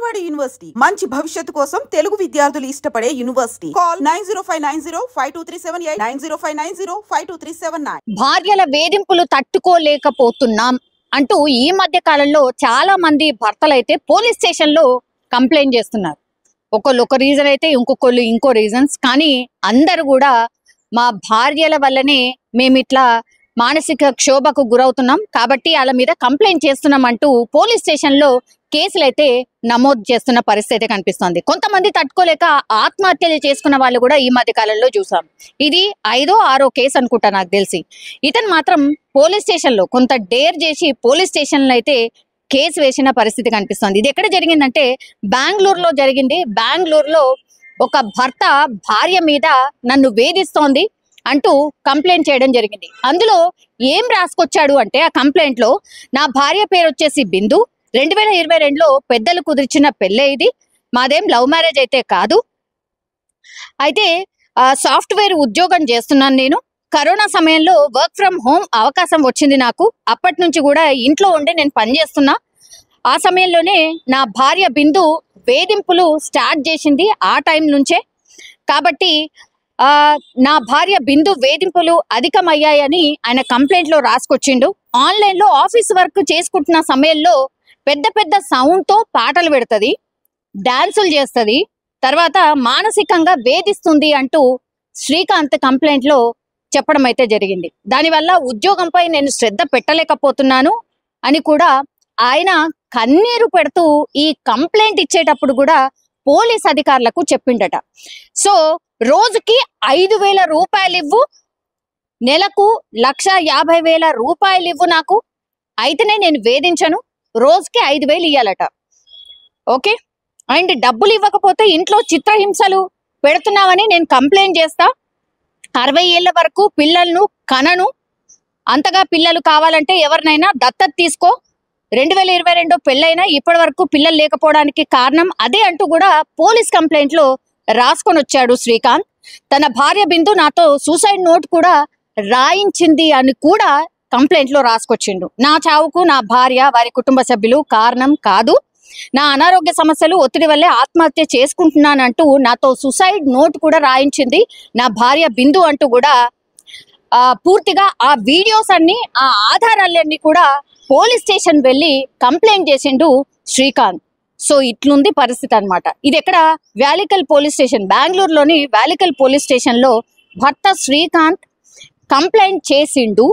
Vijayawada university మంచి భవిష్యత్తు కోసం తెలుగు విద్యార్థులు ఇష్టపడే యూనివర్సిటీ. కాల్ 9059052378 9059052379. భార్యల వేధింపులు తట్టుకోలేకపోతున్నాం అంటూ ఈ మధ్య కాలంలో చాలా మంది భర్తలైతే పోలీస్ స్టేషన్ లో కంప్లైంట్ చేస్తున్నారు. ఒకళ్ళు ఒక రీజన్ అయితే ఇంకొకళ్ళు ఇంకో రీజన్స్, కానీ అందరు కూడా మా భార్యల వల్లనే మేమిట్లా మానసిక క్షోభకు గురవుతున్నాం కాబట్టి వాళ్ళ మీద కంప్లైంట్ చేస్తున్నాం అంటూ పోలీస్ స్టేషన్ లో కేసులు అయితే నమోదు చేస్తున్న పరిస్థితి కనిపిస్తోంది. కొంతమంది తట్టుకోలేక ఆత్మహత్యలు చేసుకున్న వాళ్ళు కూడా ఈ మధ్య కాలంలో చూసాం. ఇది 5వ 6వ కేసు అనుకుంటా నాకు తెలిసి. ఇతను మాత్రం పోలీస్ స్టేషన్ లో కొంత డేర్ చేసి పోలీస్ స్టేషన్ లో అయితే కేసు వేసిన పరిస్థితి కనిపిస్తోంది. ఇది ఎక్కడ జరిగిందంటే బెంగళూరులో జరిగింది. బెంగళూరులో ఒక భర్త భార్య మీద నన్ను వేధిస్తోంది అంటూ కంప్లైంట్ చేయడం జరిగింది. అందులో ఏం రాసుకొచ్చాడు అంటే ఆ కంప్లైంట్ లో, నా భార్య పేరు వచ్చేసి బిందు, 2022లో పెద్దలు కుదిర్చిన పెళ్ళే ఇది, మాదేం లవ్ మ్యారేజ్ అయితే కాదు, అయితే సాఫ్ట్వేర్ ఉద్యోగం చేస్తున్నాను నేను, కరోనా సమయంలో వర్క్ ఫ్రమ్ హోమ్ అవకాశం వచ్చింది నాకు, అప్పటి నుంచి కూడా ఇంట్లో ఉండి నేను పనిచేస్తున్నా, ఆ సమయంలోనే నా భార్య బిందు వేధింపులు స్టార్ట్ చేసింది ఆ టైం నుంచే, కాబట్టి నా భార్య బిందు వేధింపులు అధికమయ్యాయని ఆయన కంప్లైంట్ లో రాసుకొచ్చిండు. ఆన్లైన్ లో ఆఫీస్ వర్క్ చేసుకుంటున్న సమయంలో పెద్ద పెద్ద సౌండ్ తో పాటలు పెడుతుంది, డాన్సులు చేస్తుంది, తర్వాత మానసికంగా వేధిస్తుంది అంటూ శ్రీకాంత్ కంప్లైంట్ లో చెప్పడం అయితే జరిగింది. దానివల్ల ఉద్యోగంపై నేను శ్రద్ధ పెట్టలేకపోతున్నాను అని కూడా ఆయన కన్నీరు పెడుతూ ఈ కంప్లైంట్ ఇచ్చేటప్పుడు కూడా పోలీస్ అధికారులకు చెప్పిండట. సో రోజుకి 5,000 రూపాయలు ఇవ్వు, నెలకు 1,50,000 రూపాయలు ఇవ్వు నాకు, అయితేనే నేను వేధించను, రోజుకి 5,000 ఇయ్యాలట. ఓకే, అండ్ డబ్బులు ఇవ్వకపోతే ఇంట్లో చిత్రహింసలు పెడుతున్నావని నేను కంప్లైంట్ చేస్తా, 60 ఏళ్ల వరకు పిల్లలను కనను, అంతగా పిల్లలు కావాలంటే ఎవరినైనా దత్తత తీసుకో, 2022 పెళ్ళైనా ఇప్పటి వరకు పిల్లలు లేకపోవడానికి కారణం అదే అంటూ కూడా పోలీస్ కంప్లైంట్ లో రాసుకొని వచ్చాడు శ్రీకాంత్. తన భార్య బిందు నాతో సూసైడ్ నోట్ కూడా రాయించింది అని కూడా కంప్లైంట్ లో రాసుకొచ్చిండు. నా చావుకు నా భార్య వారి కుటుంబ సభ్యులు కారణం కాదు, నా అనారోగ్య సమస్యలు ఒత్తిడి వల్లే ఆత్మహత్య చేసుకుంటున్నానంటూ నాతో సూసైడ్ నోట్ కూడా రాయించింది నా భార్య బిందు అంటూ కూడా పూర్తిగా ఆ వీడియోస్ అన్ని ఆ ఆధారాలన్నీ కూడా పోలీస్ స్టేషన్ వెళ్ళి కంప్లైంట్ చేసిండు శ్రీకాంత్. సో ఇట్లుంది పరిస్థితి అన్నమాట. ఇది ఎక్కడ వ్యాలికల్ పోలీస్ స్టేషన్, బెంగళూరులోని వ్యాలికల్ పోలీస్ స్టేషన్ లో భర్త శ్రీకాంత్ కంప్లైంట్ చేసిండు.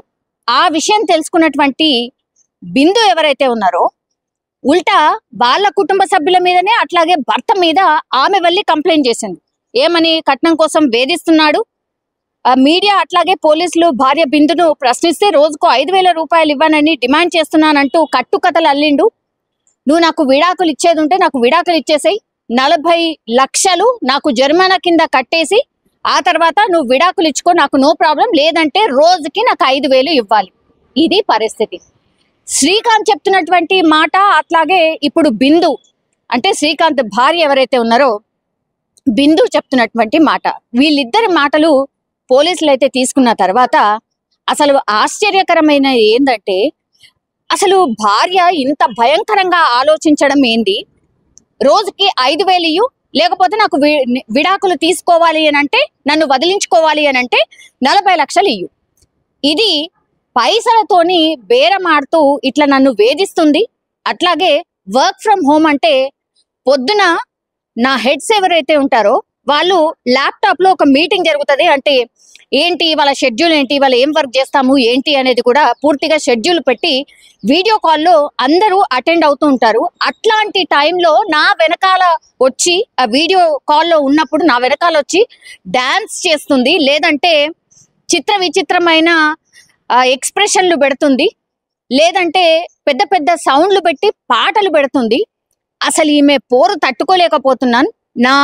ఆ విషయం తెలుసుకున్నటువంటి బిందు ఎవరైతే ఉన్నారో ఉల్టా వాళ్ళ కుటుంబ సభ్యుల మీదనే అట్లాగే భర్త మీద ఆమె వెళ్ళి కంప్లైంట్ చేసింది. ఏమని? కట్నం కోసం వేధిస్తున్నాడు, మీడియా అట్లాగే పోలీసులు భార్య బిందును ప్రశ్నిస్తే రోజుకు 5,000 రూపాయలు ఇవ్వనని డిమాండ్ చేస్తున్నానంటూ కట్టుకథలు అల్లిండు. నువ్వు నాకు విడాకులు ఇచ్చేది ఉంటే నాకు విడాకులు ఇచ్చేసాయి, 40 లక్షలు నాకు జరిమానా కింద కట్టేసి ఆ తర్వాత నువ్వు విడాకులు ఇచ్చుకో, నాకు నో ప్రాబ్లం, లేదంటే రోజుకి నాకు 5,000 ఇవ్వాలి. ఇది పరిస్థితి. శ్రీకాంత్ చెప్తున్నటువంటి మాట, అట్లాగే ఇప్పుడు బిందు అంటే శ్రీకాంత్ భార్య ఎవరైతే ఉన్నారో బిందు చెప్తున్నటువంటి మాట, వీళ్ళిద్దరి మాటలు పోలీసులు అయితే తీసుకున్న తర్వాత అసలు ఆశ్చర్యకరమైన ఏంటంటే, అసలు భార్య ఇంత భయంకరంగా ఆలోచించడం ఏంది? రోజుకి 5,000 ఇయ్యు, లేకపోతే నాకు విడాకులు తీసుకోవాలి అని అంటే, నన్ను వదిలించుకోవాలి అని అంటే 40 లక్షలు ఇయ్యు. ఇది పైసలతోని బేరమాడుతూ ఇట్లా నన్ను వేధిస్తుంది. అట్లాగే వర్క్ ఫ్రమ్ హోమ్ అంటే పొద్దున నా హెడ్స్ ఎవరైతే ఉంటారో వాళ్ళు ల్యాప్టాప్ లో ఒక మీటింగ్ జరుగుతుంది అంటే ఏంటి వాళ్ళ షెడ్యూల్ ఏంటి, వాళ్ళు ఏం వర్క్ చేస్తాము ఏంటి అనేది కూడా పూర్తిగా షెడ్యూల్ పెట్టి వీడియో కాల్లో అందరూ అటెండ్ అవుతూ ఉంటారు. అట్లాంటి టైంలో నా వెనకాల వచ్చి ఆ వీడియో కాల్లో ఉన్నప్పుడు నా వెనకాల వచ్చి డాన్స్ చేస్తుంది, లేదంటే చిత్ర విచిత్రమైన ఎక్స్ప్రెషన్లు పెడుతుంది, లేదంటే పెద్ద పెద్ద సౌండ్లు పెట్టి పాటలు పెడుతుంది. అసలు ఈమె పోరు తట్టుకోలేకపోతున్నాను, నా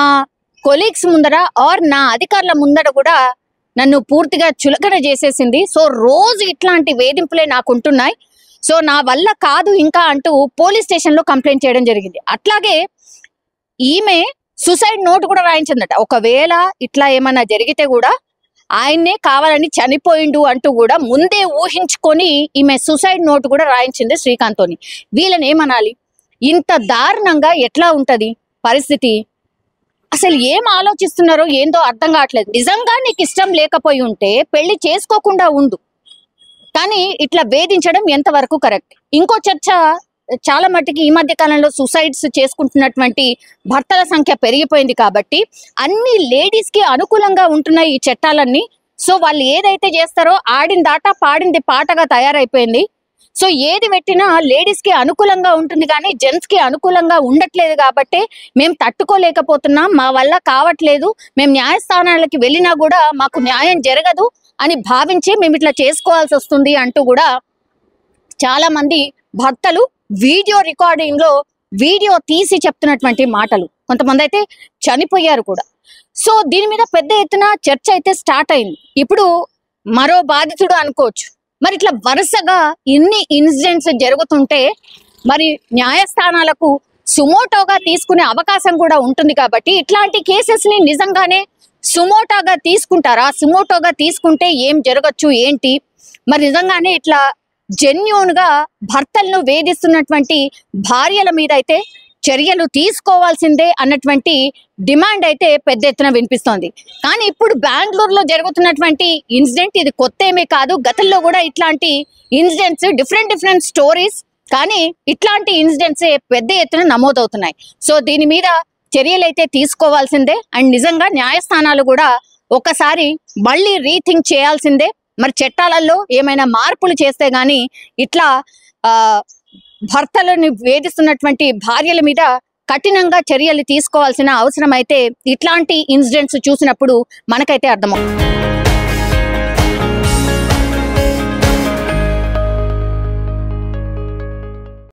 కొలీగ్స్ ముందర ఆర్ నా అధికారుల ముందర కూడా నన్ను పూర్తిగా చులకన చేసేసింది. సో రోజు ఇట్లాంటి వేధింపులే నాకు ఉంటున్నాయి, సో నా వల్ల కాదు ఇంకా అంటూ పోలీస్ స్టేషన్ లో కంప్లైంట్ చేయడం జరిగింది. అట్లాగే ఈమె సూసైడ్ నోట్ కూడా రాయించిందట. ఒకవేళ ఇట్లా ఏమన్నా జరిగితే కూడా ఆయన్నే కావాలని చనిపోయిండు అంటూ కూడా ముందే ఊహించుకొని ఈమె సూసైడ్ నోట్ కూడా రాయించింది శ్రీకాంత్తోని. వీళ్ళని ఏమనాలి? ఇంత దారుణంగా ఎట్లా ఉంటది పరిస్థితి? అసలు ఏం ఆలోచిస్తున్నారో ఏందో అర్థం కావట్లేదు. నిజంగా నీకు ఇష్టం లేకపోయి ఉంటే పెళ్లి చేసుకోకుండా ఉండు, కానీ ఇట్లా వేధించడం ఎంతవరకు కరెక్ట్? ఇంకో చర్చ, చాలా మట్టుకి ఈ మధ్య కాలంలో సూసైడ్స్ చేసుకుంటున్నటువంటి భర్తల సంఖ్య పెరిగిపోయింది కాబట్టి అన్ని లేడీస్ కి అనుకూలంగా ఉంటున్నాయి ఈ చట్టాలన్నీ. సో వాళ్ళు ఏదైతే చేస్తారో ఆడింది ఆట పాడింది పాటగా తయారైపోయింది. సో ఏది పెట్టినా లేడీస్ కి అనుకూలంగా ఉంటుంది కానీ జెంట్స్ కి అనుకూలంగా ఉండట్లేదు కాబట్టి మేము తట్టుకోలేకపోతున్నాం, మా వల్ల కావట్లేదు, మేము న్యాయస్థానాలకి వెళ్ళినా కూడా మాకు న్యాయం జరగదు అని భావించి మేము ఇట్లా చేసుకోవాల్సి వస్తుంది అంటూ కూడా చాలా మంది భర్తలు వీడియో రికార్డింగ్ లో వీడియో తీసి చెప్తున్నటువంటి మాటలు. కొంతమంది అయితే చనిపోయారు కూడా. సో దీని మీద పెద్ద ఎత్తున చర్చ అయితే స్టార్ట్ అయింది. ఇప్పుడు మరో బాధితుడు అనుకోవచ్చు. మరి ఇట్లా వరుసగా ఇన్ని ఇన్సిడెంట్స్ జరుగుతుంటే మరి న్యాయస్థానాలకు సుమోటోగా తీసుకునే అవకాశం కూడా ఉంటుంది కాబట్టి ఇట్లాంటి కేసెస్ ని నిజంగానే సుమోటోగా తీసుకుంటారా? సుమోటోగా తీసుకుంటే ఏం జరగచ్చు ఏంటి? మరి నిజంగానే ఇట్లా జెన్యూన్ గా భర్తలను వేధిస్తున్నటువంటి భార్యల మీద అయితే చర్యలు తీసుకోవాల్సిందే అన్నటువంటి డిమాండ్ అయితే పెద్ద ఎత్తున వినిపిస్తోంది. కానీ ఇప్పుడు బెంగళూరులో జరుగుతున్నటువంటి ఇన్సిడెంట్ ఇది కొత్త ఏమీ కాదు. గతంలో కూడా ఇట్లాంటి ఇన్సిడెంట్స్ డిఫరెంట్ స్టోరీస్, కానీ ఇట్లాంటి ఇన్సిడెంట్స్ పెద్ద ఎత్తున నమోదవుతున్నాయి. సో దీని మీద చర్యలు అయితే తీసుకోవాల్సిందే. అండ్ నిజంగా న్యాయస్థానాలు కూడా ఒకసారి మళ్ళీ రీథింక్ చేయాల్సిందే. మరి చట్టాలలో ఏమైనా మార్పులు చేస్తే గానీ ఇట్లా భర్తలను వేధిస్తున్నటువంటి భార్యల మీద కఠినంగా చర్యలు తీసుకోవాల్సిన అవసరం అయితే ఇట్లాంటి ఇన్సిడెంట్స్ చూసినప్పుడు మనకైతే అర్థమవుతుంది.